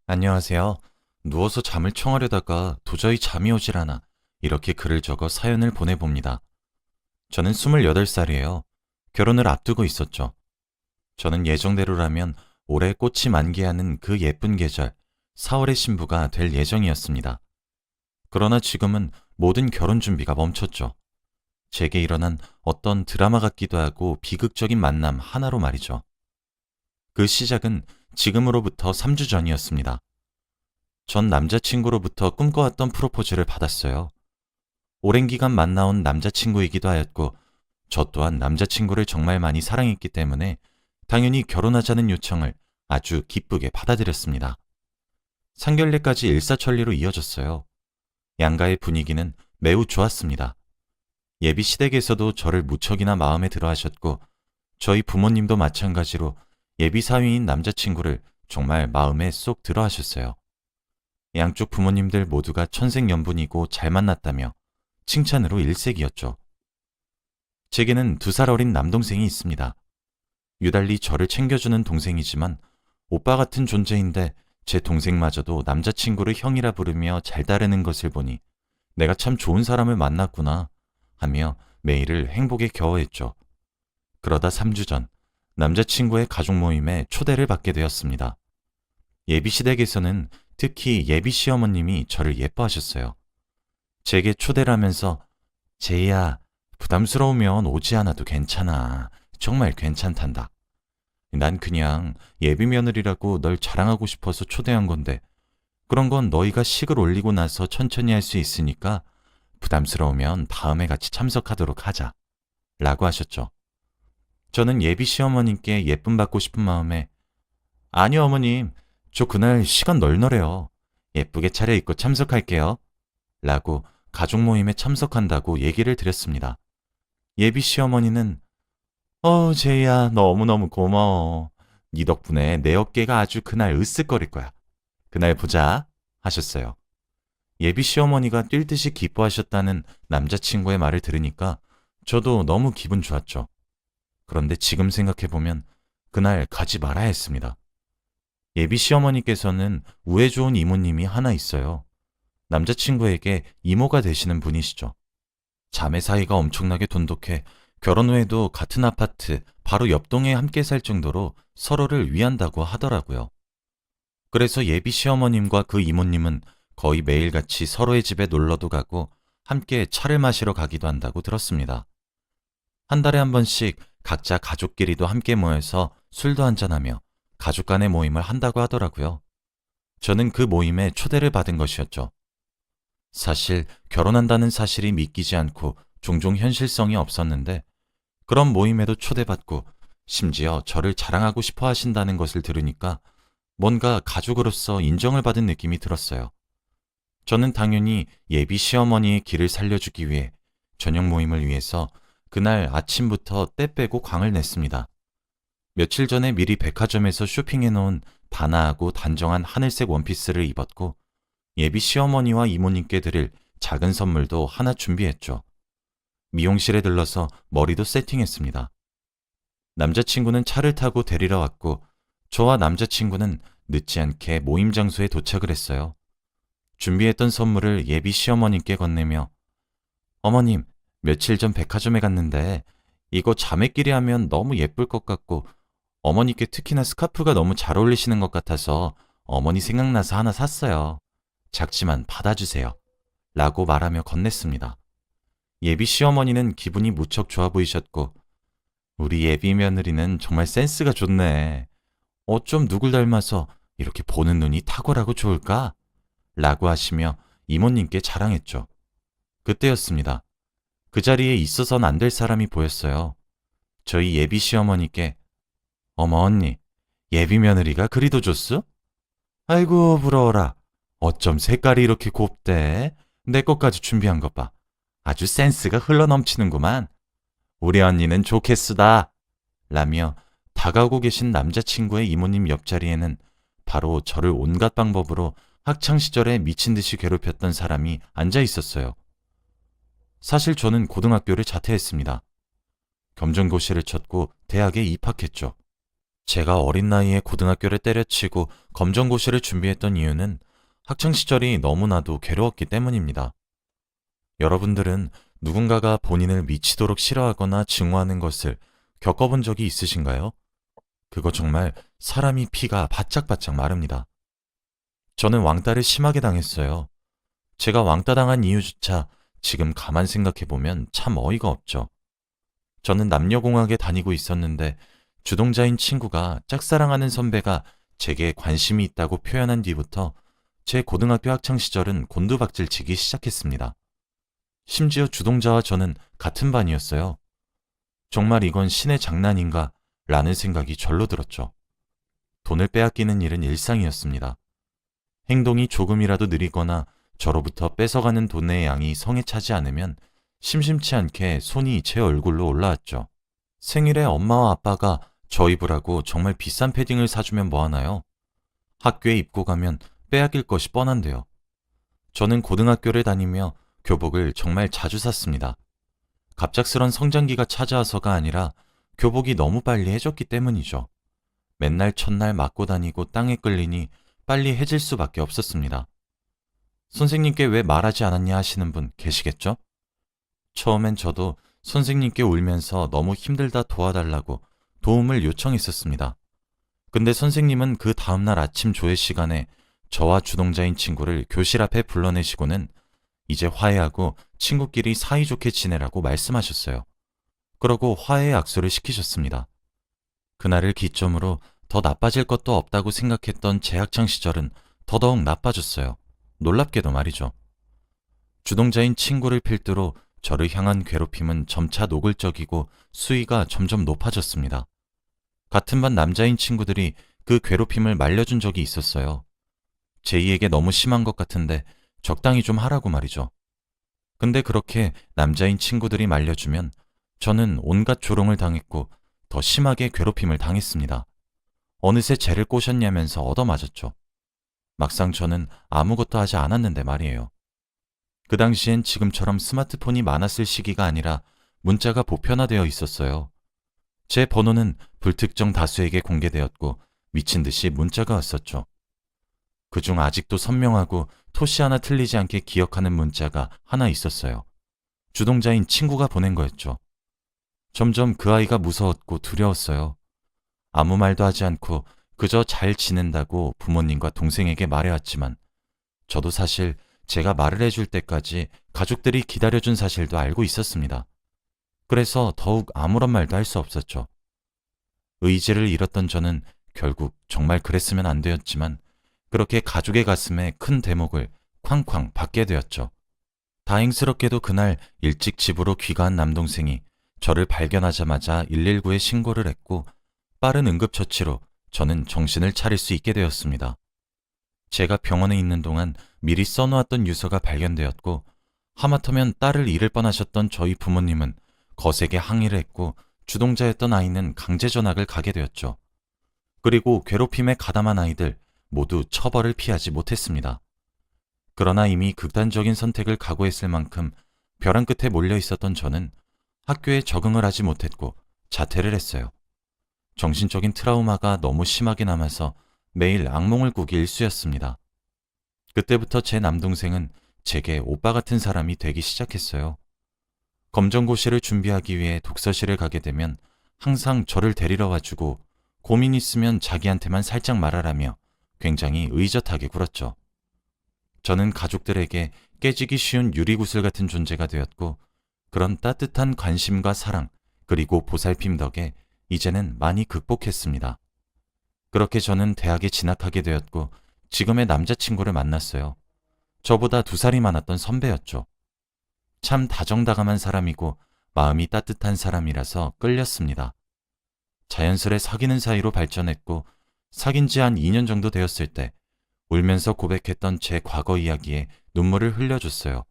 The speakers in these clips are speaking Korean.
안녕하세요. 누워서 잠을 청하려다가 도저히 잠이 오질 않아 이렇게 글을 적어 사연을 보내봅니다. 저는 28살이에요. 결혼을 앞두고 있었죠. 저는 예정대로라면 올해 꽃이 만개하는 그 예쁜 계절, 4월의 신부가 될 예정이었습니다. 그러나 지금은 모든 결혼 준비가 멈췄죠. 제게 일어난 어떤 드라마 같기도 하고 비극적인 만남 하나로 말이죠. 그 시작은 지금으로부터 3주 전이었습니다. 전 남자친구로부터 꿈꿔왔던 프로포즈를 받았어요. 오랜 기간 만나온 남자친구이기도 하였고, 저 또한 남자친구를 정말 많이 사랑했기 때문에 당연히 결혼하자는 요청을 아주 기쁘게 받아들였습니다. 상견례까지 일사천리로 이어졌어요. 양가의 분위기는 매우 좋았습니다. 예비 시댁에서도 저를 무척이나 마음에 들어 하셨고, 저희 부모님도 마찬가지로 예비 사위인 남자친구를 정말 마음에 쏙 들어 하셨어요. 양쪽 부모님들 모두가 천생연분이고 잘 만났다며 칭찬으로 일색이었죠. 제게는 2살 어린 남동생이 있습니다. 유달리 저를 챙겨주는 동생이지만 오빠 같은 존재인데 제 동생마저도 남자친구를 형이라 부르며 잘 따르는 것을 보니 내가 참 좋은 사람을 만났구나 하며 매일을 행복에 겨워했죠. 그러다 3주 전 남자친구의 가족 모임에 초대를 받게 되었습니다. 예비시댁에서는 특히 예비 시어머님이 저를 예뻐하셨어요. 제게 초대를 하면서 제이야, 부담스러우면 오지 않아도 괜찮아. 정말 괜찮단다. 난 그냥 예비 며느리라고 널 자랑하고 싶어서 초대한 건데 그런 건 너희가 식을 올리고 나서 천천히 할 수 있으니까 부담스러우면 다음에 같이 참석하도록 하자. 라고 하셨죠. 저는 예비 시어머님께 예쁨 받고 싶은 마음에 아니요 어머님, 저 그날 시간 널널해요. 예쁘게 차려입고 참석할게요. 라고 가족 모임에 참석한다고 얘기를 드렸습니다. 예비 시어머니는 제이야 너무너무 고마워. 네 덕분에 내 어깨가 아주 그날 으쓱거릴 거야. 그날 보자 하셨어요. 예비 시어머니가 뛸 듯이 기뻐하셨다는 남자친구의 말을 들으니까 저도 너무 기분 좋았죠. 그런데 지금 생각해보면 그날 가지 말아야 했습니다. 예비 시어머니께서는 우애 좋은 이모님이 하나 있어요. 남자친구에게 이모가 되시는 분이시죠. 자매 사이가 엄청나게 돈독해 결혼 후에도 같은 아파트 바로 옆동에 함께 살 정도로 서로를 위한다고 하더라고요. 그래서 예비 시어머님과 그 이모님은 거의 매일같이 서로의 집에 놀러도 가고 함께 차를 마시러 가기도 한다고 들었습니다. 한 달에 한 번씩 각자 가족끼리도 함께 모여서 술도 한잔하며 가족 간의 모임을 한다고 하더라고요. 저는 그 모임에 초대를 받은 것이었죠. 사실 결혼한다는 사실이 믿기지 않고 종종 현실성이 없었는데 그런 모임에도 초대받고 심지어 저를 자랑하고 싶어 하신다는 것을 들으니까 뭔가 가족으로서 인정을 받은 느낌이 들었어요. 저는 당연히 예비 시어머니의 길을 살려주기 위해 저녁 모임을 위해서 그날 아침부터 때 빼고 광을 냈습니다. 며칠 전에 미리 백화점에서 쇼핑해놓은 단아하고 단정한 하늘색 원피스를 입었고 예비 시어머니와 이모님께 드릴 작은 선물도 하나 준비했죠. 미용실에 들러서 머리도 세팅했습니다. 남자친구는 차를 타고 데리러 왔고 저와 남자친구는 늦지 않게 모임 장소에 도착을 했어요. 준비했던 선물을 예비 시어머님께 건네며 어머님, 며칠 전 백화점에 갔는데 이거 자매끼리 하면 너무 예쁠 것 같고 어머니께 특히나 스카프가 너무 잘 어울리시는 것 같아서 어머니 생각나서 하나 샀어요. 작지만 받아주세요. 라고 말하며 건넸습니다. 예비 시어머니는 기분이 무척 좋아 보이셨고 우리 예비 며느리는 정말 센스가 좋네. 어쩜 누굴 닮아서 이렇게 보는 눈이 탁월하고 좋을까? 라고 하시며 이모님께 자랑했죠. 그때였습니다. 그 자리에 있어선 안 될 사람이 보였어요. 저희 예비 시어머니께 어머 언니, 예비 며느리가 그리도 좋소? 아이고 부러워라. 어쩜 색깔이 이렇게 곱대? 내 것까지 준비한 것 봐. 아주 센스가 흘러넘치는구만. 우리 언니는 좋겠수다. 라며 다가오고 계신 남자친구의 이모님 옆자리에는 바로 저를 온갖 방법으로 학창시절에 미친 듯이 괴롭혔던 사람이 앉아 있었어요. 사실 저는 고등학교를 자퇴했습니다. 겸전고시를 쳤고 대학에 입학했죠. 제가 어린 나이에 고등학교를 때려치고 검정고시를 준비했던 이유는 학창시절이 너무나도 괴로웠기 때문입니다. 여러분들은 누군가가 본인을 미치도록 싫어하거나 증오하는 것을 겪어본 적이 있으신가요? 그거 정말 사람이 피가 바짝바짝 마릅니다. 저는 왕따를 심하게 당했어요. 제가 왕따 당한 이유조차 지금 가만 생각해보면 참 어이가 없죠. 저는 남녀공학에 다니고 있었는데 주동자인 친구가 짝사랑하는 선배가 제게 관심이 있다고 표현한 뒤부터 제 고등학교 학창 시절은 곤두박질 치기 시작했습니다. 심지어 주동자와 저는 같은 반이었어요. 정말 이건 신의 장난인가 라는 생각이 절로 들었죠. 돈을 빼앗기는 일은 일상이었습니다. 행동이 조금이라도 느리거나 저로부터 뺏어가는 돈의 양이 성에 차지 않으면 심심치 않게 손이 제 얼굴로 올라왔죠. 생일에 엄마와 아빠가 저 입으라고 정말 비싼 패딩을 사주면 뭐하나요? 학교에 입고 가면 빼앗길 것이 뻔한데요. 저는 고등학교를 다니며 교복을 정말 자주 샀습니다. 갑작스런 성장기가 찾아와서가 아니라 교복이 너무 빨리 해졌기 때문이죠. 맨날 첫날 맞고 다니고 땅에 끌리니 빨리 해질 수밖에 없었습니다. 선생님께 왜 말하지 않았냐 하시는 분 계시겠죠? 처음엔 저도 선생님께 울면서 너무 힘들다 도와달라고 도움을 요청했었습니다. 근데 선생님은 그 다음날 아침 조회 시간에 저와 주동자인 친구를 교실 앞에 불러내시고는 이제 화해하고 친구끼리 사이좋게 지내라고 말씀하셨어요. 그러고 화해의 악수를 시키셨습니다. 그날을 기점으로 더 나빠질 것도 없다고 생각했던 제 학창 시절은 더더욱 나빠졌어요. 놀랍게도 말이죠. 주동자인 친구를 필두로 저를 향한 괴롭힘은 점차 노골적이고 수위가 점점 높아졌습니다. 같은 반 남자인 친구들이 그 괴롭힘을 말려준 적이 있었어요. 제이에게 너무 심한 것 같은데 적당히 좀 하라고 말이죠. 근데 그렇게 남자인 친구들이 말려주면 저는 온갖 조롱을 당했고 더 심하게 괴롭힘을 당했습니다. 어느새 쟤를 꼬셨냐면서 얻어맞았죠. 막상 저는 아무것도 하지 않았는데 말이에요. 그 당시엔 지금처럼 스마트폰이 많았을 시기가 아니라 문자가 보편화되어 있었어요. 제 번호는 불특정 다수에게 공개되었고 미친 듯이 문자가 왔었죠. 그중 아직도 선명하고 토시 하나 틀리지 않게 기억하는 문자가 하나 있었어요. 주동자인 친구가 보낸 거였죠. 점점 그 아이가 무서웠고 두려웠어요. 아무 말도 하지 않고 그저 잘 지낸다고 부모님과 동생에게 말해왔지만 저도 사실 제가 말을 해줄 때까지 가족들이 기다려준 사실도 알고 있었습니다. 그래서 더욱 아무런 말도 할 수 없었죠. 의지를 잃었던 저는 결국 정말 그랬으면 안 되었지만 그렇게 가족의 가슴에 큰 대목을 쾅쾅 받게 되었죠. 다행스럽게도 그날 일찍 집으로 귀가한 남동생이 저를 발견하자마자 119에 신고를 했고 빠른 응급처치로 저는 정신을 차릴 수 있게 되었습니다. 제가 병원에 있는 동안 미리 써놓았던 유서가 발견되었고 하마터면 딸을 잃을 뻔하셨던 저희 부모님은 거세게 항의를 했고 주동자였던 아이는 강제 전학을 가게 되었죠. 그리고 괴롭힘에 가담한 아이들 모두 처벌을 피하지 못했습니다. 그러나 이미 극단적인 선택을 각오했을 만큼 벼랑 끝에 몰려 있었던 저는 학교에 적응을 하지 못했고 자퇴를 했어요. 정신적인 트라우마가 너무 심하게 남아서 매일 악몽을 꾸기 일쑤였습니다. 그때부터 제 남동생은 제게 오빠 같은 사람이 되기 시작했어요. 검정고시를 준비하기 위해 독서실을 가게 되면 항상 저를 데리러 와주고 고민 있으면 자기한테만 살짝 말하라며 굉장히 의젓하게 굴었죠. 저는 가족들에게 깨지기 쉬운 유리구슬 같은 존재가 되었고 그런 따뜻한 관심과 사랑 그리고 보살핌 덕에 이제는 많이 극복했습니다. 그렇게 저는 대학에 진학하게 되었고 지금의 남자친구를 만났어요. 저보다 2살이 많았던 선배였죠. 참 다정다감한 사람이고 마음이 따뜻한 사람이라서 끌렸습니다. 자연스레 사귀는 사이로 발전했고 사귄 지 한 2년 정도 되었을 때 울면서 고백했던 제 과거 이야기에 눈물을 흘려줬어요.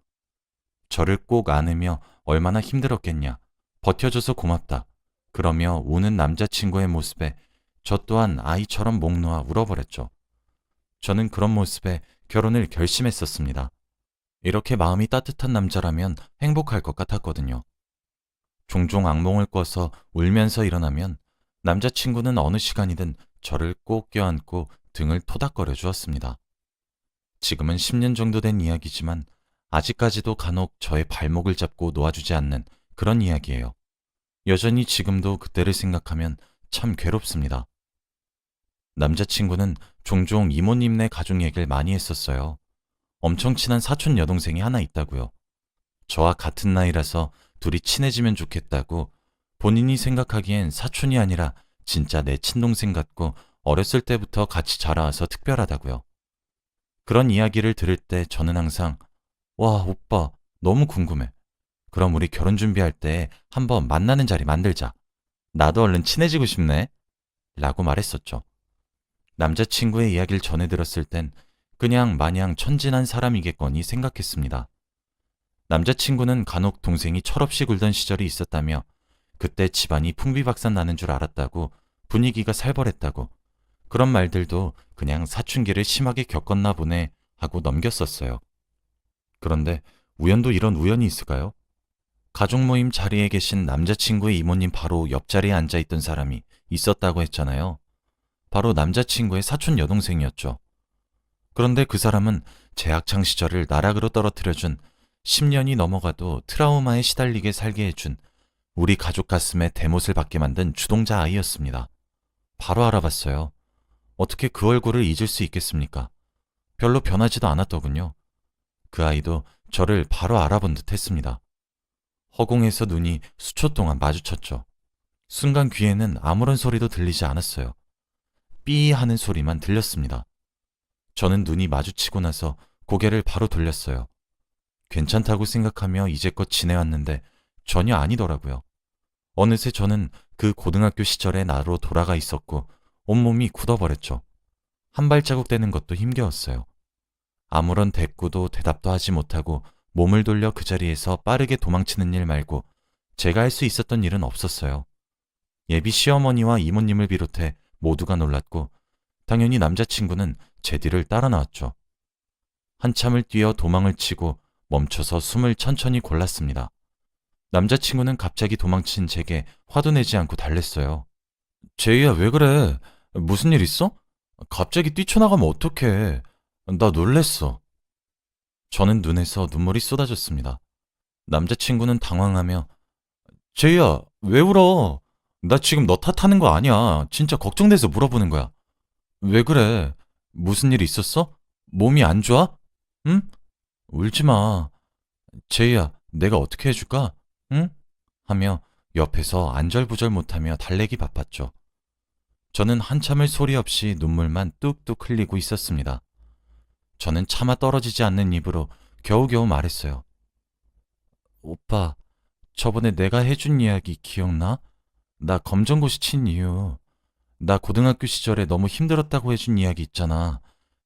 저를 꼭 안으며 얼마나 힘들었겠냐, 버텨줘서 고맙다, 그러며 우는 남자친구의 모습에 저 또한 아이처럼 목 놓아 울어버렸죠. 저는 그런 모습에 결혼을 결심했었습니다. 이렇게 마음이 따뜻한 남자라면 행복할 것 같았거든요. 종종 악몽을 꿔서 울면서 일어나면 남자친구는 어느 시간이든 저를 꼭 껴안고 등을 토닥거려 주었습니다. 지금은 10년 정도 된 이야기지만 아직까지도 간혹 저의 발목을 잡고 놓아주지 않는 그런 이야기예요. 여전히 지금도 그때를 생각하면 참 괴롭습니다. 남자친구는 종종 이모님네 가족 얘기를 많이 했었어요. 엄청 친한 사촌 여동생이 하나 있다고요. 저와 같은 나이라서 둘이 친해지면 좋겠다고 본인이 생각하기엔 사촌이 아니라 진짜 내 친동생 같고 어렸을 때부터 같이 자라와서 특별하다고요. 그런 이야기를 들을 때 저는 항상 와, 오빠, 너무 궁금해. 그럼 우리 결혼 준비할 때 한번 만나는 자리 만들자. 나도 얼른 친해지고 싶네. 라고 말했었죠. 남자친구의 이야기를 전해 들었을 땐 그냥 마냥 천진한 사람이겠거니 생각했습니다. 남자친구는 간혹 동생이 철없이 굴던 시절이 있었다며 그때 집안이 풍비박산 나는 줄 알았다고 분위기가 살벌했다고 그런 말들도 그냥 사춘기를 심하게 겪었나 보네 하고 넘겼었어요. 그런데 우연도 이런 우연이 있을까요? 가족 모임 자리에 계신 남자친구의 이모님 바로 옆자리에 앉아있던 사람이 있었다고 했잖아요. 바로 남자친구의 사촌 여동생이었죠. 그런데 그 사람은 제 학창 시절을 나락으로 떨어뜨려준 10년이 넘어가도 트라우마에 시달리게 살게 해준 우리 가족 가슴에 대못을 받게 만든 주동자 아이였습니다. 바로 알아봤어요. 어떻게 그 얼굴을 잊을 수 있겠습니까? 별로 변하지도 않았더군요. 그 아이도 저를 바로 알아본 듯 했습니다. 허공에서 눈이 수초 동안 마주쳤죠. 순간 귀에는 아무런 소리도 들리지 않았어요. 삐 하는 소리만 들렸습니다. 저는 눈이 마주치고 나서 고개를 바로 돌렸어요. 괜찮다고 생각하며 이제껏 지내왔는데 전혀 아니더라고요. 어느새 저는 그 고등학교 시절의 나로 돌아가 있었고 온몸이 굳어버렸죠. 한 발자국 떼는 것도 힘겨웠어요. 아무런 대꾸도 대답도 하지 못하고 몸을 돌려 그 자리에서 빠르게 도망치는 일 말고 제가 할 수 있었던 일은 없었어요. 예비 시어머니와 이모님을 비롯해 모두가 놀랐고 당연히 남자친구는 제 뒤를 따라 나왔죠. 한참을 뛰어 도망을 치고 멈춰서 숨을 천천히 골랐습니다. 남자친구는 갑자기 도망친 제게 화도 내지 않고 달랬어요. 제이야, 왜 그래? 무슨 일 있어? 갑자기 뛰쳐나가면 어떡해. 나 놀랬어. 저는 눈에서 눈물이 쏟아졌습니다. 남자친구는 당황하며 제이야, 왜 울어? 나 지금 너 탓하는 거 아니야. 진짜 걱정돼서 물어보는 거야. 왜 그래? 무슨 일 있었어? 몸이 안 좋아? 응? 울지 마. 제이야, 내가 어떻게 해줄까? 응? 하며 옆에서 안절부절 못하며 달래기 바빴죠. 저는 한참을 소리 없이 눈물만 뚝뚝 흘리고 있었습니다. 저는 차마 떨어지지 않는 입으로 겨우겨우 말했어요. 오빠, 저번에 내가 해준 이야기 기억나? 나 검정고시 친 이유. 나 고등학교 시절에 너무 힘들었다고 해준 이야기 있잖아.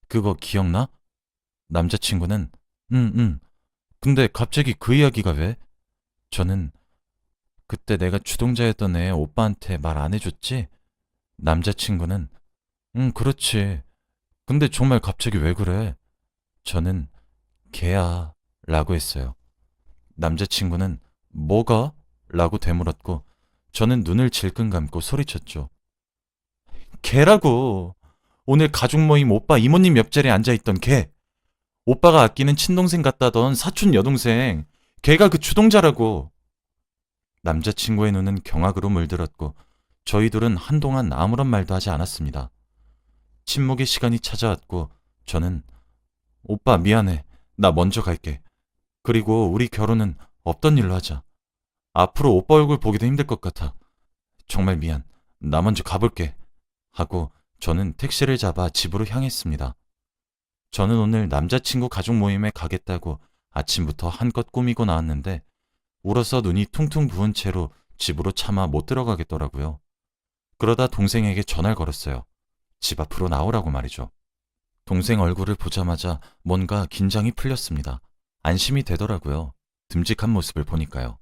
그거 기억나? 남자친구는 응, 응. 근데 갑자기 그 이야기가 왜? 저는 그때 내가 주동자였던 애 오빠한테 말 안 해줬지? 남자친구는 응, 그렇지. 근데 정말 갑자기 왜 그래? 저는 걔야 라고 했어요. 남자친구는 뭐가? 라고 되물었고 저는 눈을 질끈 감고 소리쳤죠. 걔라고. 오늘 가족 모임 오빠 이모님 옆자리에 앉아있던 걔. 오빠가 아끼는 친동생 같다던 사촌 여동생. 걔가 그 주동자라고. 남자친구의 눈은 경악으로 물들었고 저희 둘은 한동안 아무런 말도 하지 않았습니다. 침묵의 시간이 찾아왔고 저는 오빠 미안해. 나 먼저 갈게. 그리고 우리 결혼은 없던 일로 하자. 앞으로 오빠 얼굴 보기도 힘들 것 같아. 정말 미안. 나 먼저 가볼게. 하고 저는 택시를 잡아 집으로 향했습니다. 저는 오늘 남자친구 가족 모임에 가겠다고 아침부터 한껏 꾸미고 나왔는데 울어서 눈이 퉁퉁 부은 채로 집으로 차마 못 들어가겠더라고요. 그러다 동생에게 전화를 걸었어요. 집 앞으로 나오라고 말이죠. 동생 얼굴을 보자마자 뭔가 긴장이 풀렸습니다. 안심이 되더라고요. 듬직한 모습을 보니까요.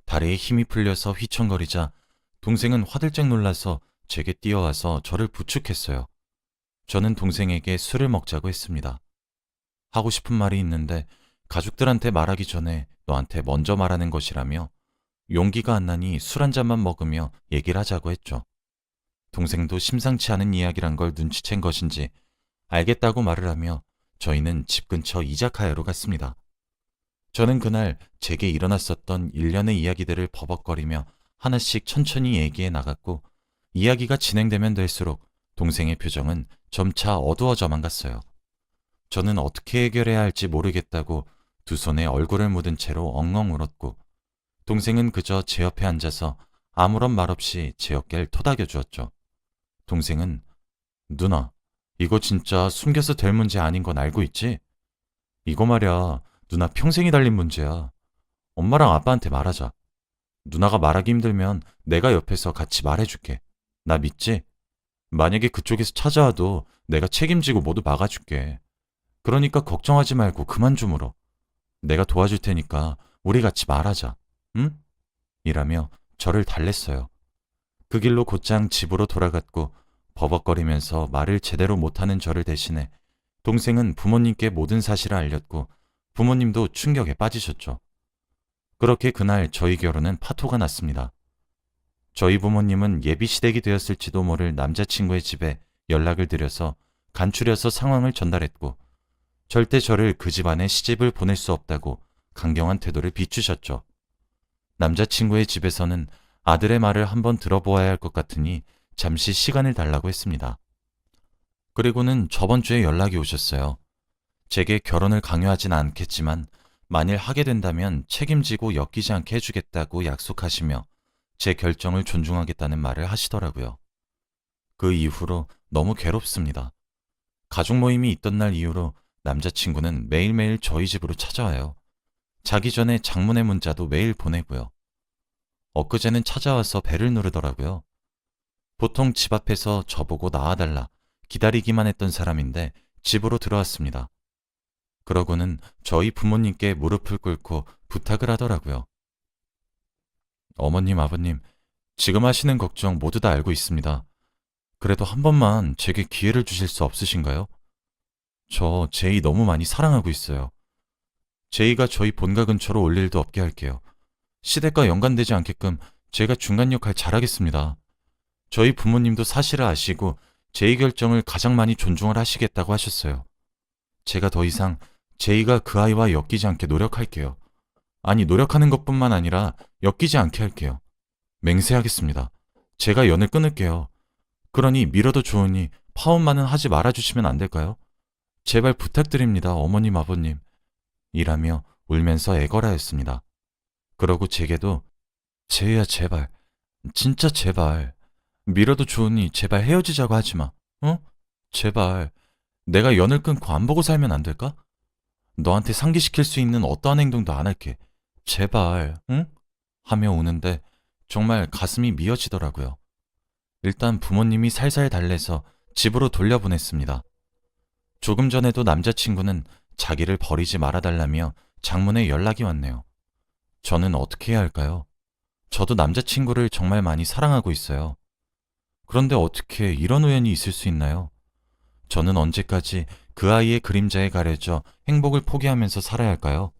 다리에 힘이 풀려서 휘청거리자 동생은 화들짝 놀라서 제게 뛰어와서 저를 부축했어요. 저는 동생에게 술을 먹자고 했습니다. 하고 싶은 말이 있는데 가족들한테 말하기 전에 너한테 먼저 말하는 것이라며 용기가 안 나니 술 한 잔만 먹으며 얘기를 하자고 했죠. 동생도 심상치 않은 이야기란 걸 눈치챈 것인지 알겠다고 말을 하며 저희는 집 근처 이자카야로 갔습니다. 저는 그날 제게 일어났었던 일련의 이야기들을 버벅거리며 하나씩 천천히 얘기해 나갔고 이야기가 진행되면 될수록 동생의 표정은 점차 어두워져만 갔어요. 저는 어떻게 해결해야 할지 모르겠다고 두 손에 얼굴을 묻은 채로 엉엉 울었고 동생은 그저 제 옆에 앉아서 아무런 말 없이 제 어깨를 토닥여 주었죠. 동생은 누나, 이거 진짜 숨겨서 될 문제 아닌 건 알고 있지? 이거 말야, 누나 평생이 달린 문제야. 엄마랑 아빠한테 말하자. 누나가 말하기 힘들면 내가 옆에서 같이 말해줄게. 나 믿지? 만약에 그쪽에서 찾아와도 내가 책임지고 모두 막아줄게. 그러니까 걱정하지 말고 그만 좀 울어. 내가 도와줄 테니까 우리 같이 말하자. 응? 이라며 저를 달랬어요. 그 길로 곧장 집으로 돌아갔고 버벅거리면서 말을 제대로 못하는 저를 대신해 동생은 부모님께 모든 사실을 알렸고 부모님도 충격에 빠지셨죠. 그렇게 그날 저희 결혼은 파토가 났습니다. 저희 부모님은 예비 시댁이 되었을지도 모를 남자친구의 집에 연락을 드려서 간추려서 상황을 전달했고 절대 저를 그 집안에 시집을 보낼 수 없다고 강경한 태도를 비추셨죠. 남자친구의 집에서는 아들의 말을 한번 들어보아야 할 것 같으니 잠시 시간을 달라고 했습니다. 그리고는 저번 주에 연락이 오셨어요. 제게 결혼을 강요하진 않겠지만 만일 하게 된다면 책임지고 엮이지 않게 해주겠다고 약속하시며 제 결정을 존중하겠다는 말을 하시더라고요. 그 이후로 너무 괴롭습니다. 가족 모임이 있던 날 이후로 남자친구는 매일매일 저희 집으로 찾아와요. 자기 전에 장문의 문자도 매일 보내고요. 엊그제는 찾아와서 배를 누르더라고요. 보통 집 앞에서 저보고 나와달라 기다리기만 했던 사람인데 집으로 들어왔습니다. 그러고는 저희 부모님께 무릎을 꿇고 부탁을 하더라고요. 어머님, 아버님, 지금 하시는 걱정 모두 다 알고 있습니다. 그래도 한 번만 제게 기회를 주실 수 없으신가요? 저 제이 너무 많이 사랑하고 있어요. 제이가 저희 본가 근처로 올 일도 없게 할게요. 시댁과 연관되지 않게끔 제가 중간 역할 잘하겠습니다. 저희 부모님도 사실을 아시고 제이 결정을 가장 많이 존중을 하시겠다고 하셨어요. 제가 더 이상 제이가 그 아이와 엮이지 않게 노력할게요. 아니, 노력하는 것뿐만 아니라 엮이지 않게 할게요. 맹세하겠습니다. 제가 연을 끊을게요. 그러니 밀어도 좋으니 파혼만은 하지 말아주시면 안 될까요? 제발 부탁드립니다, 어머님, 아버님. 이라며 울면서 애걸하였습니다. 그러고 제게도 제이야, 제발, 진짜 제발, 밀어도 좋으니 제발 헤어지자고 하지 마. 어? 제발, 내가 연을 끊고 안 보고 살면 안 될까? 너한테 상기시킬 수 있는 어떠한 행동도 안 할게. 제발, 응? 하며 우는데 정말 가슴이 미어지더라고요. 일단 부모님이 살살 달래서 집으로 돌려보냈습니다. 조금 전에도 남자친구는 자기를 버리지 말아달라며 장문에 연락이 왔네요. 저는 어떻게 해야 할까요? 저도 남자친구를 정말 많이 사랑하고 있어요. 그런데 어떻게 이런 우연이 있을 수 있나요? 저는 언제까지 그 아이의 그림자에 가려져 행복을 포기하면서 살아야 할까요?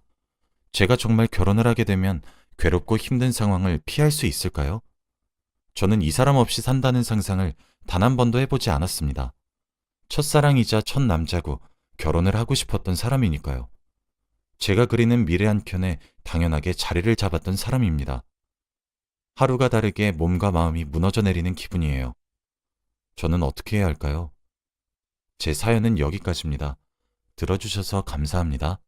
제가 정말 결혼을 하게 되면 괴롭고 힘든 상황을 피할 수 있을까요? 저는 이 사람 없이 산다는 상상을 단 한 번도 해보지 않았습니다. 첫사랑이자 첫 남자고 결혼을 하고 싶었던 사람이니까요. 제가 그리는 미래 한켠에 당연하게 자리를 잡았던 사람입니다. 하루가 다르게 몸과 마음이 무너져 내리는 기분이에요. 저는 어떻게 해야 할까요? 제 사연은 여기까지입니다. 들어주셔서 감사합니다.